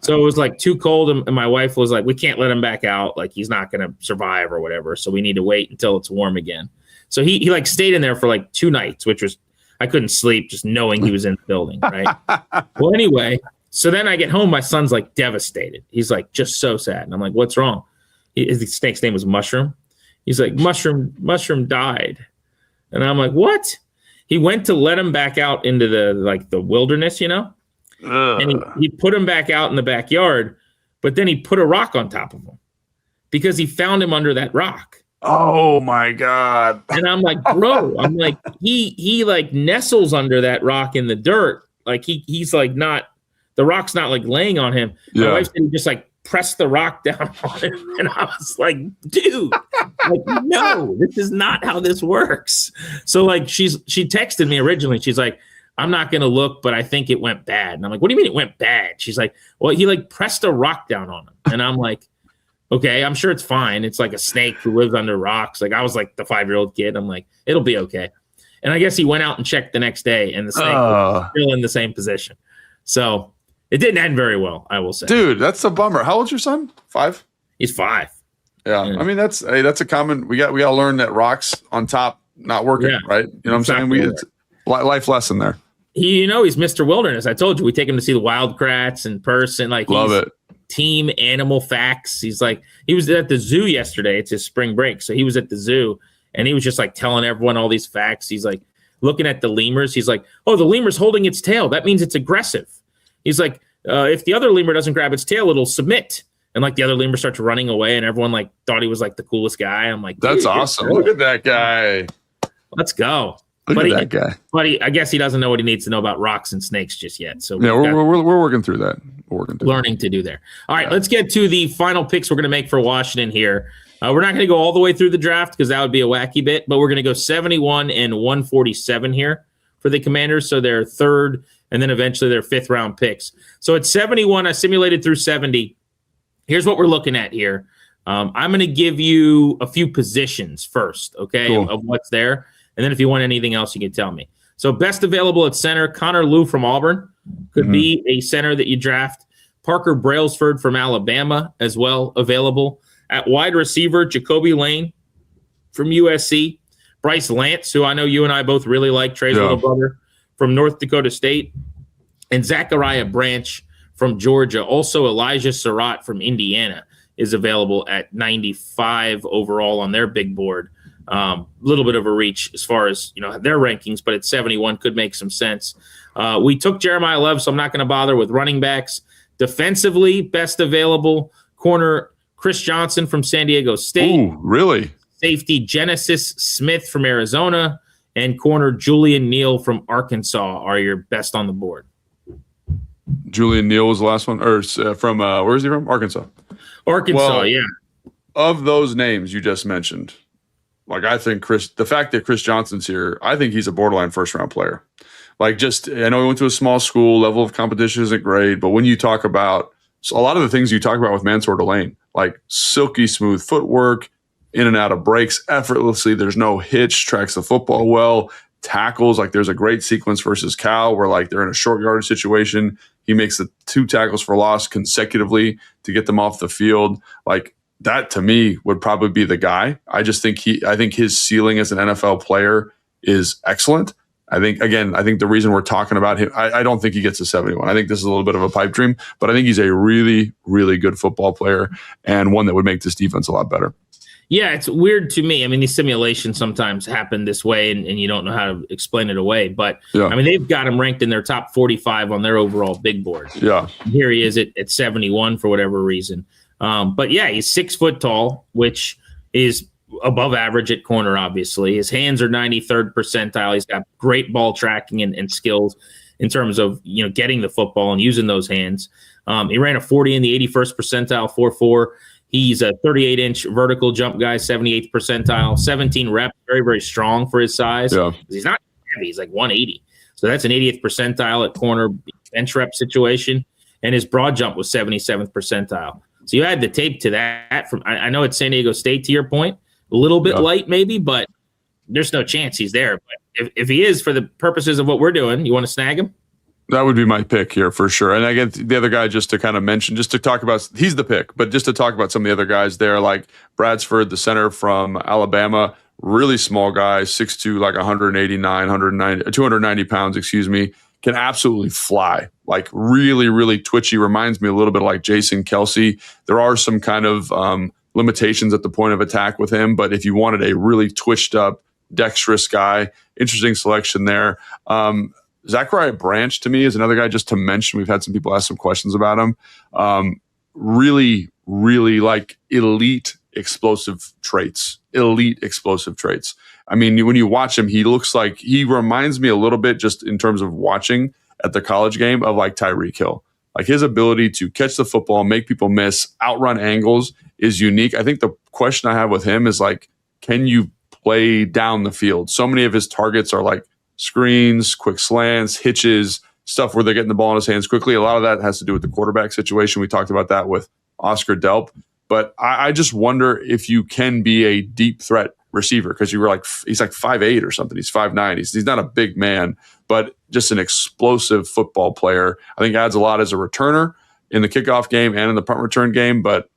So it was like too cold. And my wife was like, we can't let him back out. Like he's not going to survive or whatever. So we need to wait until it's warm again. So he like stayed in there for like 2 nights, which was, I couldn't sleep just knowing he was in the building, right? Well, anyway, so then I get home, my son's like devastated. He's like just so sad. And I'm like, what's wrong? The snake's name was Mushroom. He's like, Mushroom died. And I'm like, what? He went to let him back out into the wilderness, and he put him back out in the backyard, but then he put a rock on top of him because he found him under that rock. Oh my God. And I'm like, bro, he like nestles under that rock in the dirt. Like he's like not, the rock's not like laying on him. My wife said he just like pressed the rock down on him. And I was like, dude, like, no, this is not how this works. So like she texted me originally. She's like, I'm not going to look, but I think it went bad. And I'm like, what do you mean it went bad? She's like, well, he like pressed a rock down on him. And I'm like, okay, I'm sure it's fine. It's like a snake who lives under rocks. Like I was like the 5-year-old kid. I'm like, it'll be okay. And I guess he went out and checked the next day and the snake was still in the same position. So it didn't end very well, I will say. Dude, that's a bummer. How old's your son? 5? He's 5. Yeah. I mean, that's a common, we got to learn that rocks on top not working, right? You know what I'm saying? Life lesson there. He's Mr. Wilderness. I told you, we take him to see the Wildcrats in person. Like, love it. Team animal facts. He was at the zoo yesterday. It's his spring break. So he was at the zoo and he was just like telling everyone all these facts. He's like looking at the lemurs. He's like, oh, the lemur's holding its tail. That means it's aggressive. He's like, if the other lemur doesn't grab its tail, it'll submit. And like the other lemur starts running away and everyone like thought he was like the coolest guy. I'm like, that's awesome. Look at that guy. Let's go. Look at that guy. But I guess he doesn't know what he needs to know about rocks and snakes just yet. So yeah, we're working through that. We're working through learning to do there. All right, let's get to the final picks we're going to make for Washington here. We're not going to go all the way through the draft because that would be a wacky bit, but we're going to go 71 and 147 here for the Commanders. So their third and then eventually their fifth round picks. So at 71, I simulated through 70. Here's what we're looking at here. I'm going to give you a few positions first, okay, cool. of what's there. And then if you want anything else, you can tell me. So best available at center, Connor Lew from Auburn could be a center that you draft. Parker Brailsford from Alabama as well available. At wide receiver, Jacoby Lane from USC. Bryce Lance, who I know you and I both really like, Trey's little brother, from North Dakota State. And Zachariah Branch from Georgia. Also, Elijah Surratt from Indiana is available at 95 overall on their big board. Little bit of a reach as far as their rankings, but at 71 could make some sense. We took Jeremiah Love, so I'm not going to bother with running backs. Defensively, best available corner Chris Johnson from San Diego State. Ooh, really? Safety Genesis Smith from Arizona, and corner Julian Neal from Arkansas are your best on the board. Julian Neal was the last one, or from where is he from? Arkansas. Well, yeah. Of those names you just mentioned, like I think the fact that Chris Johnson's here, I think he's a borderline first-round player. Like I know he went to a small school, level of competition isn't great, but when you talk about a lot of the things you talk about with Mansour Delane, like silky smooth footwork, in and out of breaks effortlessly, there's no hitch, tracks the football well, tackles, like there's a great sequence versus Cal where like they're in a short yardage situation. He makes the 2 tackles for loss consecutively to get them off the field. Like that to me would probably be the guy. I think his ceiling as an NFL player is excellent. I think the reason we're talking about him, I don't think he gets to 71. I think this is a little bit of a pipe dream, but I think he's a really, really good football player and one that would make this defense a lot better. Yeah, it's weird to me. I mean, these simulations sometimes happen this way and you don't know how to explain it away. But, yeah. I mean, they've got him ranked in their top 45 on their overall big board. Yeah. Here he is at 71 for whatever reason. But, yeah, he's 6 foot tall, which is above average at corner, obviously. His hands are 93rd percentile. He's got great ball tracking and skills in terms of, getting the football and using those hands. He ran a 40 in the 81st percentile, 4.4. He's a 38-inch vertical jump guy, 78th percentile, 17 reps, very, very strong for his size. Yeah. He's not heavy. He's like 180. So that's an 80th percentile at corner bench rep situation. And his broad jump was 77th percentile. So you add the tape to that. I know it's San Diego State, to your point, a little bit light maybe, but there's no chance he's there. But if he is, for the purposes of what we're doing, you want to snag him? That would be my pick here for sure. And again, the other guy, just to kind of mention, just to talk about, he's the pick, but just to talk about some of the other guys there, like Bradsford, the center from Alabama, really small guy, 6'2", like 290 pounds, can absolutely fly. Like really, really twitchy. Reminds me a little bit like Jason Kelsey. There are some kind of limitations at the point of attack with him, but if you wanted a really twitched up, dexterous guy, interesting selection there. Zachariah Branch, to me, is another guy just to mention. We've had some people ask some questions about him. Really, really like elite explosive traits. I mean, when you watch him, he reminds me a little bit, just in terms of watching at the college game, of like Tyreek Hill. Like his ability to catch the football, make people miss, outrun angles is unique. I think the question I have with him is like, can you play down the field? So many of his targets are like screens, quick slants, hitches, stuff where they're getting the ball in his hands quickly. A lot of that has to do with the quarterback situation. We talked about that with Oscar Delp. But I just wonder if you can be a deep threat receiver, because he's like 5'8" or something. He's 5'9". He's not a big man, but just an explosive football player. I think adds a lot as a returner in the kickoff game and in the punt return game. But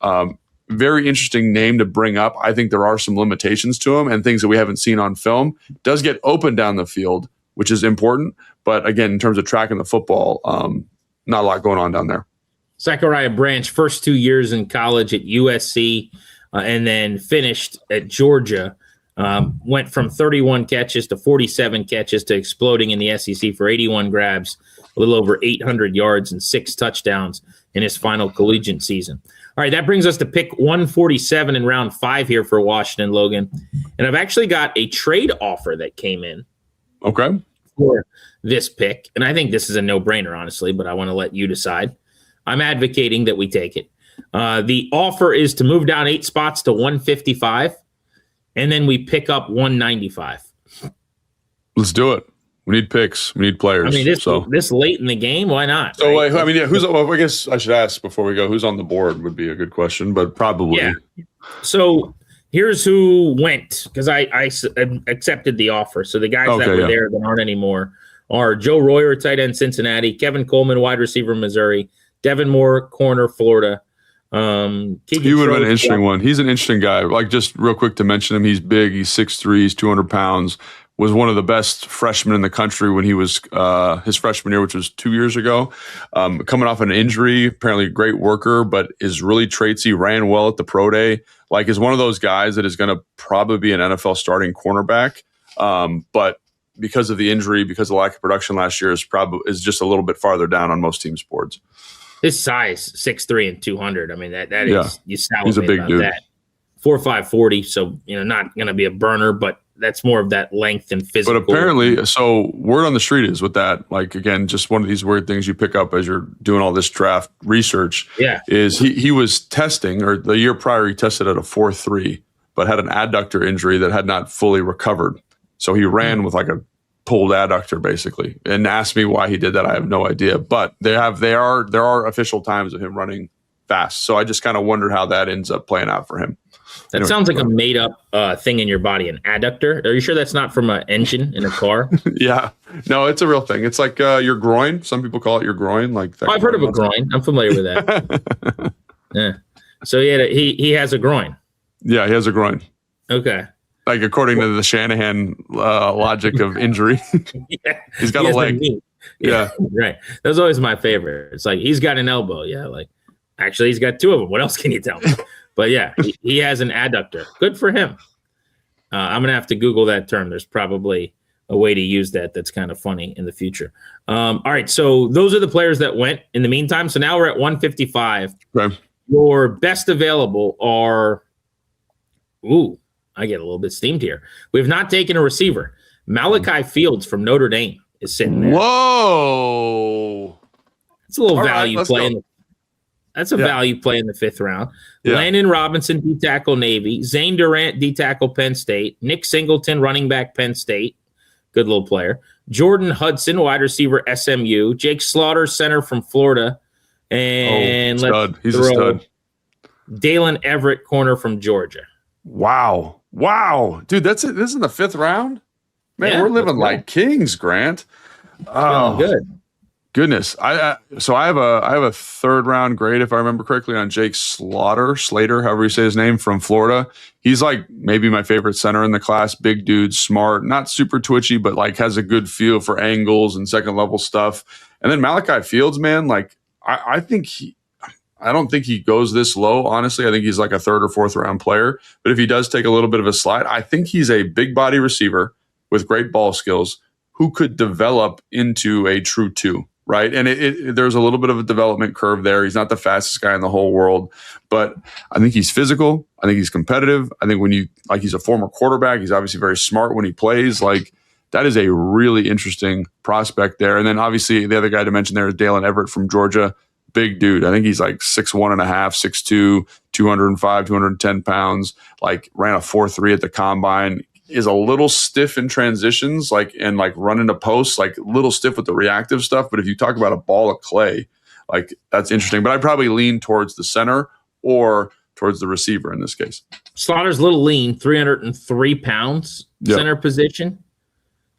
very interesting name to bring up. I think there are some limitations to him and things that we haven't seen on film. Does get open down the field which is important. But again, in terms of tracking the football, not a lot going on down there. Zachariah Branch, first 2 years in college at USC, and then finished at Georgia. Went from 31 catches to 47 catches to exploding in the SEC for 81 grabs, a little over 800 yards and 6 touchdowns in his final collegiate season. All right, that brings us to pick 147 in round 5 here for Washington, Logan. And I've actually got a trade offer that came in for this pick. And I think this is a no-brainer, honestly, but I want to let you decide. I'm advocating that we take it. The offer is to move down 8 spots to 155, and then we pick up 195. Let's do it. We need picks. We need players. I mean, this late in the game, why not? So, right? I guess I should ask before we go, who's on the board would be a good question, but probably. Yeah. So here's who went, because I accepted the offer. So the guys that were there that aren't anymore are Joe Royer, tight end, Cincinnati, Kevin Coleman, wide receiver, Missouri, Devin Moore, corner, Florida. He would have been an interesting one. He's an interesting guy. Like, just real quick to mention him, he's big. He's 6'3", he's 200 pounds. Was one of the best freshmen in the country when he was his freshman year, which was 2 years ago. Coming off an injury, apparently a great worker, but is really traitsy. Ran well at the pro day. Like, is one of those guys that is going to probably be an NFL starting cornerback. But because of the injury, because of lack of production last year, is just a little bit farther down on most teams' boards. His size, 6'3" and 200. I mean, that is, you salivate he's a big about dude. that. 4'5", 40, so, not going to be a burner, but that's more of that length and physical. But apparently, so word on the street is with that, like, again, just one of these weird things you pick up as you're doing all this draft research. Yeah. Is he was testing, or the year prior he tested at a 4.3, but had an adductor injury that had not fully recovered. So he ran with like a pulled adductor basically, and asked me why he did that. I have no idea, but there are official times of him running fast. So I just kind of wondered how that ends up playing out for him. That sounds like a made-up thing in your body, an adductor. Are you sure that's not from an engine in a car? Yeah. No, it's a real thing. It's like your groin. Some people call it your groin. Like that. I've heard of a groin. I'm familiar with that. Yeah. So he has a groin. Yeah, he has a groin. Okay. Like, according to the Shanahan logic of injury, he's got a leg. Yeah. Right. That's always my favorite. It's like, he's got an elbow. Yeah. Like, actually, he's got 2 of them. What else can you tell me? But yeah, he has an adductor. Good for him. I'm going to have to Google that term. There's probably a way to use that that's kind of funny in the future. All right, so those are the players that went in the meantime. So now we're at 155. Okay. Your best available are, I get a little bit steamed here. We have not taken a receiver. Malachi Fields from Notre Dame is sitting there. Whoa. It's a little value play. That's a value play in the 5th round. Yeah. Landon Robinson, D-tackle, Navy. Zane Durant, D-tackle, Penn State. Nick Singleton, running back, Penn State. Good little player. Jordan Hudson, wide receiver, SMU. Jake Slaughter, center from Florida. And he's a stud. Dalen Everett, corner from Georgia. Wow. Dude, that's it. This is in the 5th round? Man, we're living like kings, Grant. Oh, good. Goodness. So I have a 3rd round grade, if I remember correctly, on Jake Slater, however you say his name, from Florida. He's like maybe my favorite center in the class. Big dude, smart, not super twitchy, but like has a good feel for angles and second level stuff. And then Malachi Fields, man, like I don't think he goes this low, honestly. I think he's like a 3rd or 4th round player. But if he does take a little bit of a slide, I think he's a big body receiver with great ball skills who could develop into a true 2. Right. And there's a little bit of a development curve there. He's not the fastest guy in the whole world, but I think he's physical. I think he's competitive. I think he's a former quarterback. He's obviously very smart when he plays. Like, that is a really interesting prospect there. And then obviously the other guy to mention there is Dalen Everett from Georgia. Big dude. I think he's like 6'1.5", 6'2", 205, 210 pounds, like ran a 4.3 at the combine. Is a little stiff in transitions, and running a post, like a little stiff with the reactive stuff. But if you talk about a ball of clay, like, that's interesting. But I'd probably lean towards the center or towards the receiver in this case. Slaughter's a little lean, 303 pounds, center position.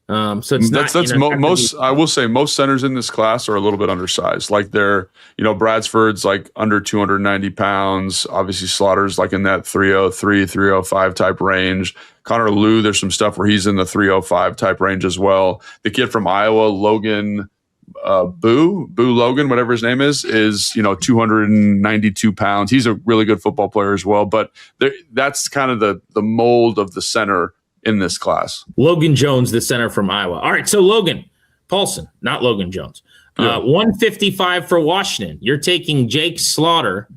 So it's most. I will say most centers in this class are a little bit undersized. Like, they're, Bradsford's like under 290 pounds. Obviously, Slaughter's like in that 303, 305 type range. Connor Liu, there's some stuff where he's in the 305 type range as well. The kid from Iowa, Logan Boo Logan, whatever his name is 292 pounds. He's a really good football player as well. But that's kind of the mold of the center in this class. Logan Jones, the center from Iowa. All right, so Logan Paulsen, not Logan Jones. 155 for Washington. You're taking Jake Slaughter,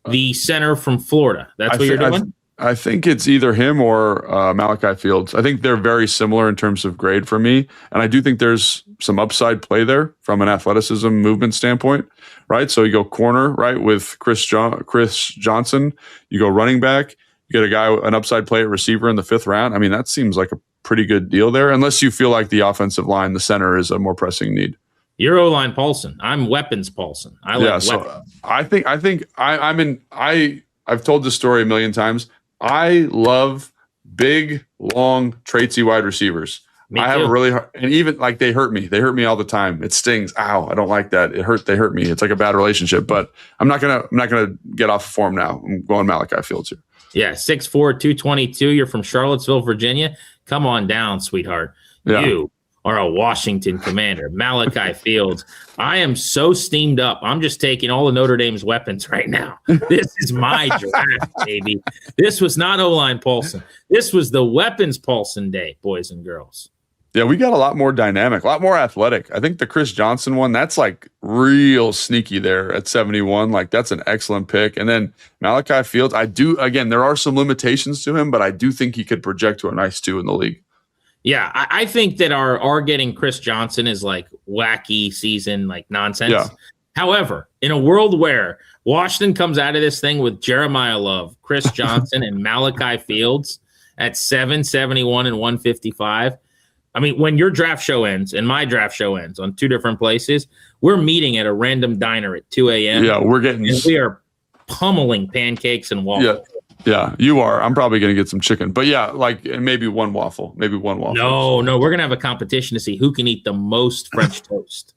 the center from Florida. That's what you're doing? I think it's either him or Malachi Fields. I think they're very similar in terms of grade for me. And I do think there's some upside play there from an athleticism movement standpoint, right? So you go corner, right, with Chris Johnson. You go running back. You get an upside play at receiver in the 5th round. I mean, that seems like a pretty good deal there, unless you feel like the offensive line, the center, is a more pressing need. You're O-line Paulsen. I'm weapons Paulsen. I like weapons. I've told this story a million times. I love big, long, traitsy wide receivers. Me I have too. a really hard, and even like they hurt me. They hurt me all the time. It stings. Ow! I don't like that. They hurt me. It's like a bad relationship. But I'm not gonna get off form now. I'm going Malachi Fields here. Yeah, 6'4", 222. You're from Charlottesville, Virginia. Come on down, sweetheart. Yeah. You are a Washington Commander. Malachi Fields. I am so steamed up. I'm just taking all of Notre Dame's weapons right now. This is my draft, baby. This was not O-line Paulsen. This was the weapons Paulsen day, boys and girls. Yeah, we got a lot more dynamic, a lot more athletic. I think the Chris Johnson one, that's like real sneaky there at 71. Like that's an excellent pick. And then Malachi Fields, there are some limitations to him, but I do think he could project to a nice 2 in the league. Yeah, I think that our getting Chris Johnson is like wacky season, like nonsense. Yeah. However, in a world where Washington comes out of this thing with Jeremiyah Love, Chris Johnson, and Malachi Fields at 771 and 155. I mean, when your draft show ends and my draft show ends on 2 different places, we're meeting at a random diner at 2 a.m. Yeah, we are pummeling pancakes and waffles. Yeah, you are. I'm probably going to get some chicken. But yeah, like maybe one waffle. Maybe one waffle. No, we're going to have a competition to see who can eat the most French toast.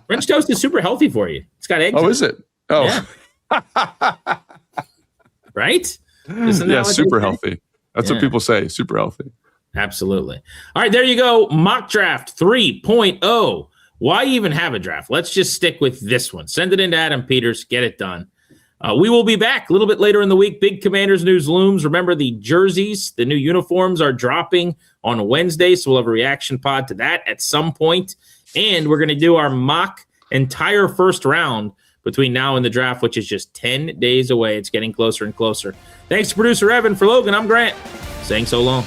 French toast is super healthy for you. It's got eggs. Oh, is it? Oh. Yeah. Right? Isn't that what super they say? healthy. That's what people say. Super healthy. Absolutely. All right, there you go. Mock draft 3.0. Why even have a draft? Let's just stick with this one. Send it into Adam Peters. Get it done. We will be back a little bit later in the week. Big Commanders news looms. Remember, the jerseys, the new uniforms are dropping on Wednesday, so we'll have a reaction pod to that at some point. And we're going to do our mock entire first round between now and the draft, which is just 10 days away. It's getting closer and closer. Thanks to producer Evan. For Logan, I'm Grant. Saying so long.